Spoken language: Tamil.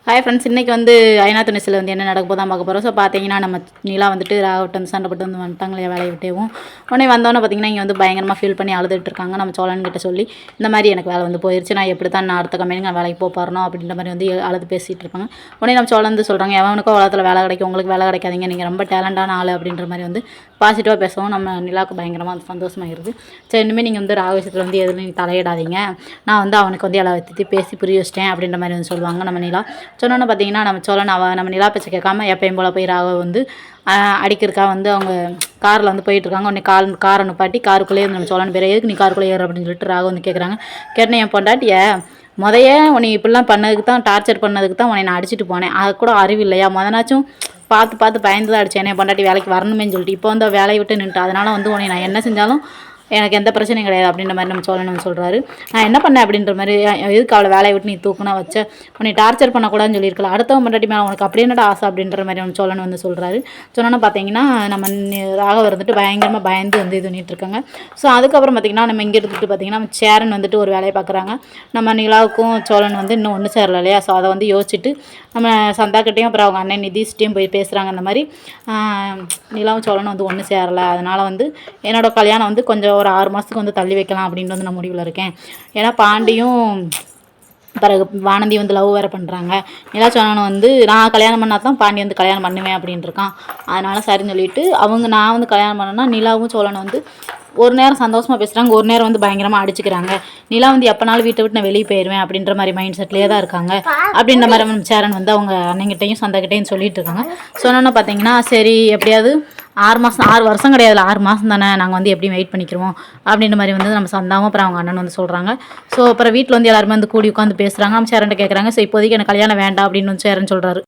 ஹாய் ஃப்ரெண்ட்ஸ், இன்றைக்கி வந்து ஐநா துணிசில் வந்து என்ன நடக்க போதான் பார்க்க போகிறோம். ஸோ பார்த்தீங்கன்னா நம்ம நிலா வந்துட்டு ராகவட்ட வந்து சண்டை போட்டு வந்து வந்துட்டாங்களே வேலையை விட்டேவும். உடனே வந்தோன்னே பார்த்தீங்கன்னா இங்கே வந்து பயங்கரமாக ஃபீல் பண்ணி அழுதுட்டு இருக்காங்க. நம்ம சோழன் கிட்ட சொல்லி இந்த மாதிரி எனக்கு வேலை வந்து போயிடுச்சு, நான் எப்படி தான் நான் அடுத்த கம்பெனிக்கு நான் வேலைக்கு போகிறணும் அப்படின்ற மாதிரி வந்து அழுது பேசிகிட்டு இருப்பாங்க. உடனே நம்ம சோழன் வந்து சொல்கிறாங்க, எவனுக்கோ உலகத்தில் வேலை கிடைக்கும், உங்களுக்கு வேலை கிடைக்காதீங்க, நீங்கள் ரொம்ப டேலண்டான ஆள் அப்படின்ற மாதிரி வந்து பாசிட்டிவாக பேசவும் நம்ம நிலாவுக்கு பயங்கரமாக சந்தோஷமாகிடுது. சரி, இனிமேல் நீங்கள் வந்து ராக விஷயத்தில் வந்து எதுவும் நீங்கள் தலையிடாதீங்க, நான் வந்து அவனுக்கு வந்து எல்லா பற்றி பேசி புரிய வச்சிட்டேன் அப்படின்ற மாதிரி வந்து சொல்லுவாங்க நம்ம நிலா. சொன்னோன்னு பார்த்தீங்கன்னா நம்ம சோழன் நம்ம நிலா பேச்சை கேட்காம எப்பயும் போல் போய் ராகவ வந்து அடிக்கிறக்கா வந்து அவங்க காரில் வந்து போயிட்டுருக்காங்க. உடனே காரை நிப்பாட்டி காருக்குள்ளேயே நம்ம சோழன் பேர் எதுக்கு நீ காருக்குள்ளே ஏறு அப்படின்னு சொல்லிட்டு ராக வந்து கேட்குறாங்க. கேட்டேன், என் பொண்டாட்டியை உன்னை இப்படிலாம் பண்ணதுக்கு தான், டார்ச்சர் பண்ணதுக்கு தான் உன்னை நான் அடிச்சுட்டு போனேன், அது கூட அறிவு இல்லையா, முதனாச்சும் பார்த்து பயந்து தான் அடித்தேன், என் பொண்டாட்டி வேலைக்கு வரணுமேன்னு சொல்லிட்டு இப்போ வந்து வேலையை விட்டு நின்றுட்டு, அதனால் வந்து உன்னை நான் என்ன செஞ்சாலும் எனக்கு எந்த பிரச்சனையும் கிடையாது அப்படின்ற மாதிரி நம்ம சோழன் வந்து சொல்கிறாரு. நான் என்ன பண்ணேன் அப்படின்ற மாதிரி, எதுக்கு அவளை வேலையை விட்டு நீ தூக்குனா வச்ச, உன்னை டார்ச்சர் பண்ணக்கூடாதுன்னு சொல்லியிருக்கலாம், அடுத்தவன் பொண்டாட்டி மேலே உனக்கு அப்படி என்னடா ஆசை அப்படின்ற மாதிரி நம்ம சோழன் வந்து சொல்கிறாரு. சொன்னோன்னு பார்த்தீங்கன்னா நம்ம ராக வந்துட்டு பயங்கரமாக பயந்து வந்து இது பண்ணிட்டு இருக்காங்க. ஸோ அதுக்கப்புறம் பார்த்திங்கன்னா நம்ம இங்கே இருந்துட்டு பார்த்திங்கன்னா நம்ம சேரன் வந்துட்டு ஒரு வேலையை பார்க்குறாங்க. நம்ம நிலாவுக்கும் சோழன் வந்து இன்னும் ஒன்று சேரல இல்லையா. ஸோ அதை வந்து யோசிச்சுட்டு நம்ம சந்தாக்கிட்டையும் அப்புறம் அவங்க அண்ணன் நிதிஷ்டையும் போய் பேசுகிறாங்க. இந்த மாதிரி நிலாவும் சோழனும் வந்து ஒன்று சேரலை, அதனால் வந்து என்னோடய கல்யாணம் வந்து கொஞ்சம் ஒரு 6 மாதத்துக்கு வந்து தள்ளி வைக்கலாம் அப்படின்னு வந்து நான் முடிவில் இருக்கேன். ஏன்னா பாண்டியும் பிறகு வானதி வந்து லவ் வேறு பண்ணுறாங்க. நிலா சோழன் வந்து நான் கல்யாணம் பண்ணால் தான் பாண்டி வந்து கல்யாணம் பண்ணுவேன் அப்படின்ட்டு இருக்கான். அதனால் சரின்னு சொல்லிட்டு நான் வந்து கல்யாணம் பண்ணேன்னா நிலாவும் சோழனை வந்து ஒரு நேரம் சந்தோஷமாக பேசுகிறாங்க, ஒரு நேரம் வந்து பயங்கரமாக அடிச்சுக்கிறாங்க. நிலா வந்து எப்போனாலும் வீட்டை விட்டு நான் வெளியே போயிடுவேன் அப்படின்ற மாதிரி மைண்ட் செட்லேயே தான் இருக்காங்க. அப்படின்ற மாதிரி சேரன் வந்து அவங்க அண்ணங்கிட்டையும் சந்தாக்கிட்டையும் சொல்லிட்டு இருக்காங்க. சொன்னோன்னு பார்த்தீங்கன்னா சரி, எப்படியாவது 6 வருஷம் கிடையாது, 6 மாதம் தானே, நாங்கள் வந்து எப்படி வெயிட் பண்ணிக்கிறோம் அப்படின்ற மாதிரி வந்து நம்ம சந்தாவும் அப்புறம் அவங்க அண்ணன் வந்து சொல்கிறாங்க. ஸோ அப்புறம் வீட்டில் வந்து எல்லாருமே வந்து கூடி உட்காந்து பேசுகிறாங்க. நம்ம சேரன்ட்ட கேட்குறாங்க, ஸோ இப்போதைக்கு எனக்கு கல்யாணம் வேண்டாம் அப்படின்னு வந்து சேரன் சொல்கிறாரு.